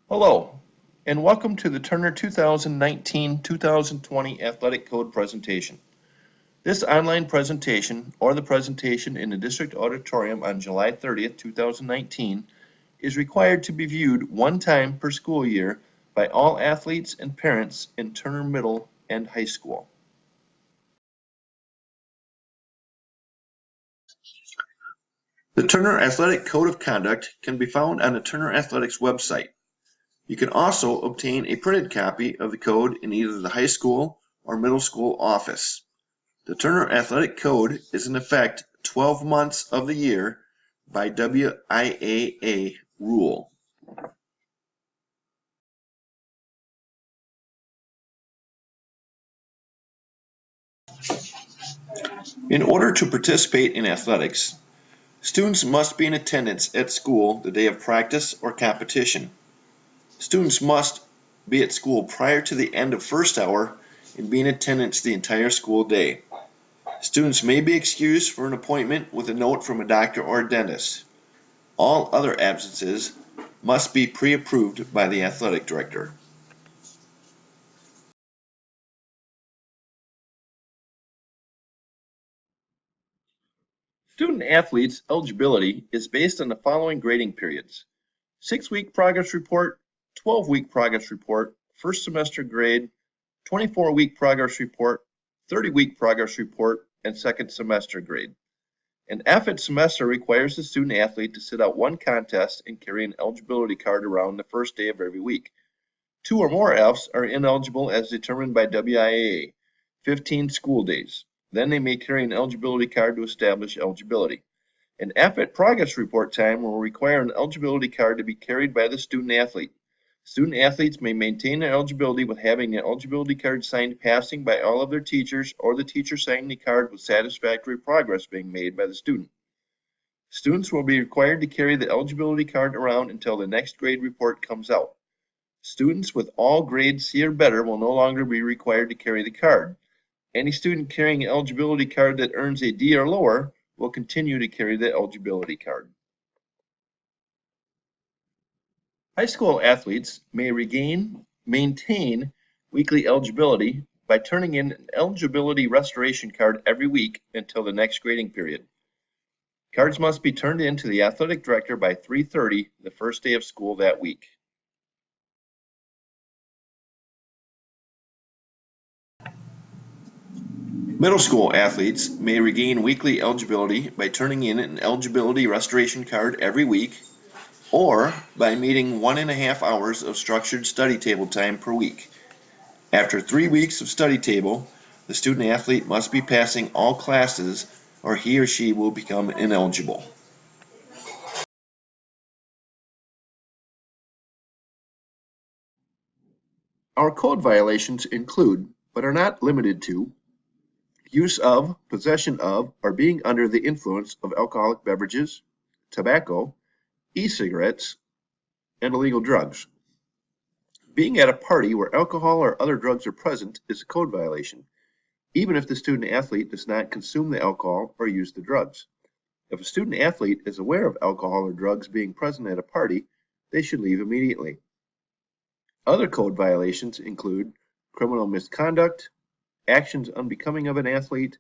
Hello, and welcome to the Turner 2019-2020 Athletic Code presentation. This online presentation, or the presentation in the District Auditorium on July 30th, 2019, is required to be viewed one time per school year by all athletes and parents in Turner Middle and High School. The Turner Athletic Code of Conduct can be found on the Turner Athletics website. You can also obtain a printed copy of the code in either the high school or middle school office. The Turner Athletic Code is in effect 12 months of the year by WIAA rule. In order to participate in athletics, students must be in attendance at school the day of practice or competition. Students must be at school prior to the end of first hour and be in attendance the entire school day. Students may be excused for an appointment with a note from a doctor or a dentist. All other absences must be pre-approved by the athletic director. Student athletes' eligibility is based on the following grading periods: 6-week progress report, 12-week progress report, first semester grade, 24-week progress report, 30-week progress report, and second semester grade. An F semester requires the student athlete to sit out one contest and carry an eligibility card around the first day of every week. 2 or more Fs are ineligible as determined by WIAA, 15 school days. Then they may carry an eligibility card to establish eligibility. An F progress report time will require an eligibility card to be carried by the student athlete. Student athletes may maintain their eligibility with having an eligibility card signed passing by all of their teachers or the teacher signing the card with satisfactory progress being made by the student. Students will be required to carry the eligibility card around until the next grade report comes out. Students with all grades C or better will no longer be required to carry the card. Any student carrying an eligibility card that earns a D or lower will continue to carry the eligibility card. High school athletes may maintain weekly eligibility by turning in an eligibility restoration card every week until the next grading period. Cards must be turned in to the athletic director by 3:30 the first day of school that week. Middle school athletes may regain weekly eligibility by turning in an eligibility restoration card every week or by meeting 1.5 hours of structured study table time per week. After 3 weeks of study table, the student athlete must be passing all classes or he or she will become ineligible. Our code violations include, but are not limited to, use of, possession of, or being under the influence of alcoholic beverages, tobacco, e-cigarettes, and illegal drugs. Being at a party where alcohol or other drugs are present is a code violation, even if the student athlete does not consume the alcohol or use the drugs. If a student athlete is aware of alcohol or drugs being present at a party, they should leave immediately. Other code violations include criminal misconduct, actions unbecoming of an athlete,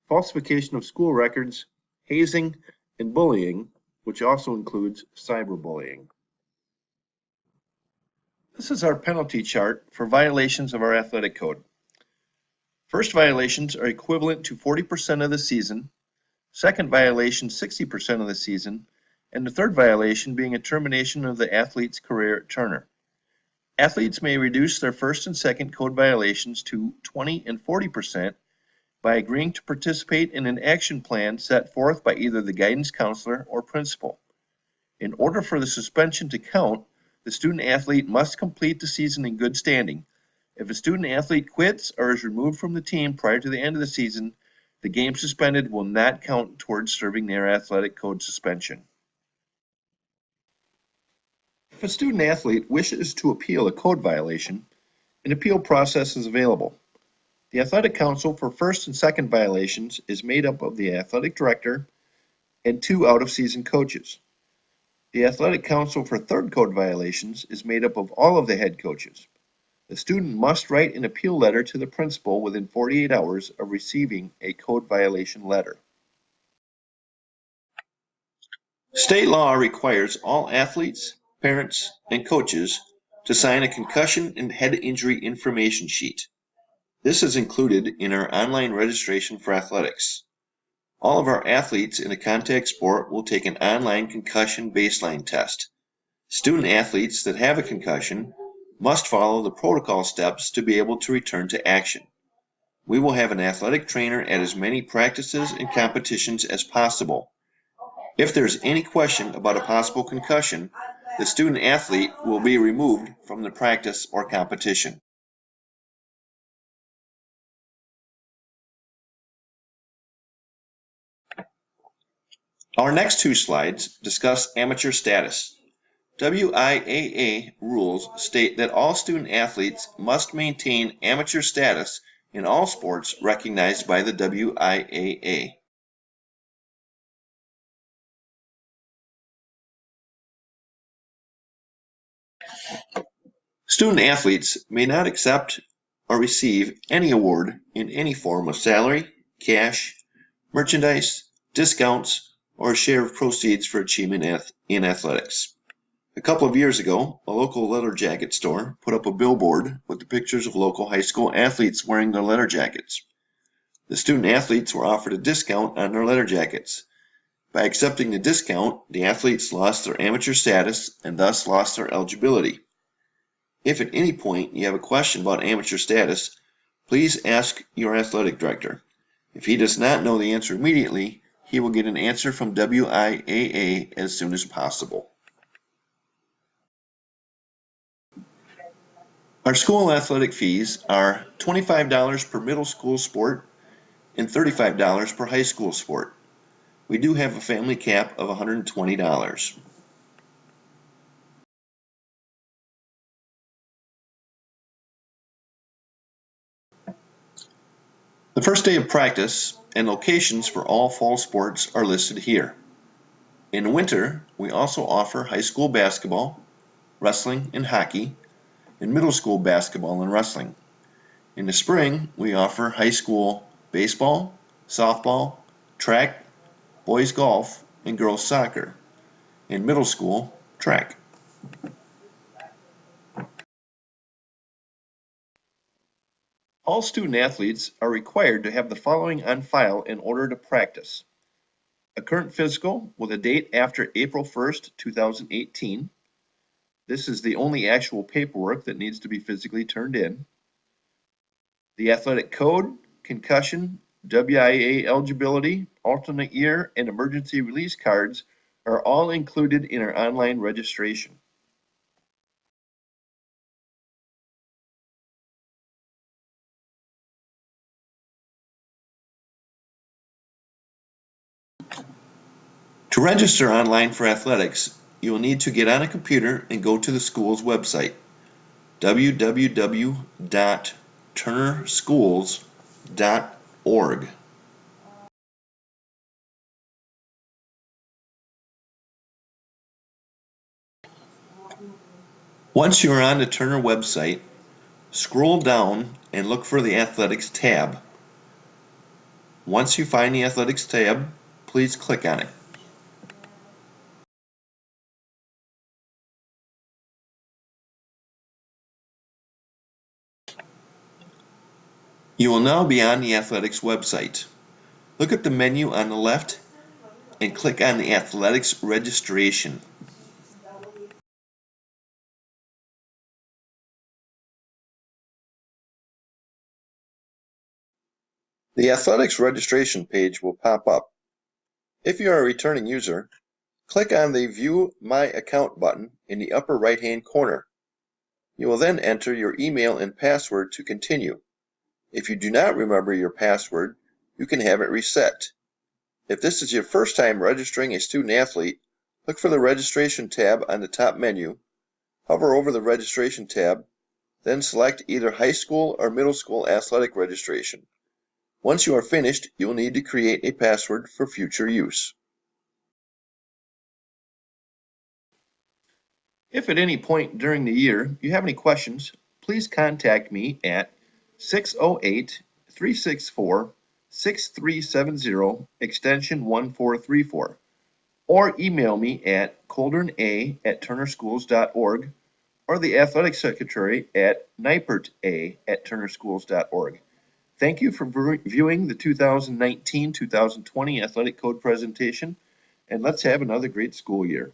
falsification of school records, hazing, and bullying, which also includes cyberbullying. This is our penalty chart for violations of our athletic code. First violations are equivalent to 40% of the season, second violation 60% of the season, and the third violation being a termination of the athlete's career at Turner. Athletes may reduce their first and second code violations to 20 and 40% by agreeing to participate in an action plan set forth by either the guidance counselor or principal. In order for the suspension to count, the student athlete must complete the season in good standing. If a student athlete quits or is removed from the team prior to the end of the season, the game suspended will not count towards serving their athletic code suspension. If a student athlete wishes to appeal a code violation, an appeal process is available. The athletic council for first and second violations is made up of the athletic director and 2 out-of-season coaches. The athletic council for third code violations is made up of all of the head coaches. The student must write an appeal letter to the principal within 48 hours of receiving a code violation letter. State law requires all athletes, parents, and coaches to sign a concussion and head injury information sheet. This is included in our online registration for athletics. All of our athletes in a contact sport will take an online concussion baseline test. Student athletes that have a concussion must follow the protocol steps to be able to return to action. We will have an athletic trainer at as many practices and competitions as possible. If there's any question about a possible concussion, the student athlete will be removed from the practice or competition. Our next two slides discuss amateur status. WIAA rules state that all student athletes must maintain amateur status in all sports recognized by the WIAA. Student athletes may not accept or receive any award in any form of salary, cash, merchandise, discounts, or a share of proceeds for achievement in athletics. A couple of years ago, a local leather jacket store put up a billboard with the pictures of local high school athletes wearing their leather jackets. The student athletes were offered a discount on their leather jackets. By accepting the discount, the athletes lost their amateur status and thus lost their eligibility. If at any point you have a question about amateur status, please ask your athletic director. If he does not know the answer immediately, he will get an answer from WIAA as soon as possible. Our school athletic fees are $25 per middle school sport and $35 per high school sport. We do have a family cap of $120. The first day of practice and locations for all fall sports are listed here. In winter, we also offer high school basketball, wrestling, and hockey, and middle school basketball and wrestling. In the spring, we offer high school baseball, softball, track, boys golf, and girls soccer. In middle school, track. All student athletes are required to have the following on file in order to practice: a current physical with a date after April 1st, 2018. This is the only actual paperwork that needs to be physically turned in. The athletic code, concussion, WIAA eligibility, alternate year, and emergency release cards are all included in our online registration. To register online for athletics, you will need to get on a computer and go to the school's website, www.turnerschools.org. Once you are on the Turner website, scroll down and look for the Athletics tab. Once you find the Athletics tab, please click on it. You will now be on the Athletics website. Look at the menu on the left and click on the Athletics registration. The Athletics registration page will pop up. If you are a returning user, click on the View My Account button in the upper right-hand corner. You will then enter your email and password to continue. If you do not remember your password, you can have it reset. If this is your first time registering a student athlete, look for the Registration tab on the top menu, hover over the Registration tab, then select either High School or Middle School Athletic Registration. Once you are finished, you will need to create a password for future use. If at any point during the year you have any questions, please contact me at 608-364-6370 extension 1434 or email me at coldurna@turnerschools.org or the athletic secretary at neiperta@turnerschools.org. Thank you for viewing the 2019-2020 Athletic Code presentation, and let's have another great school year.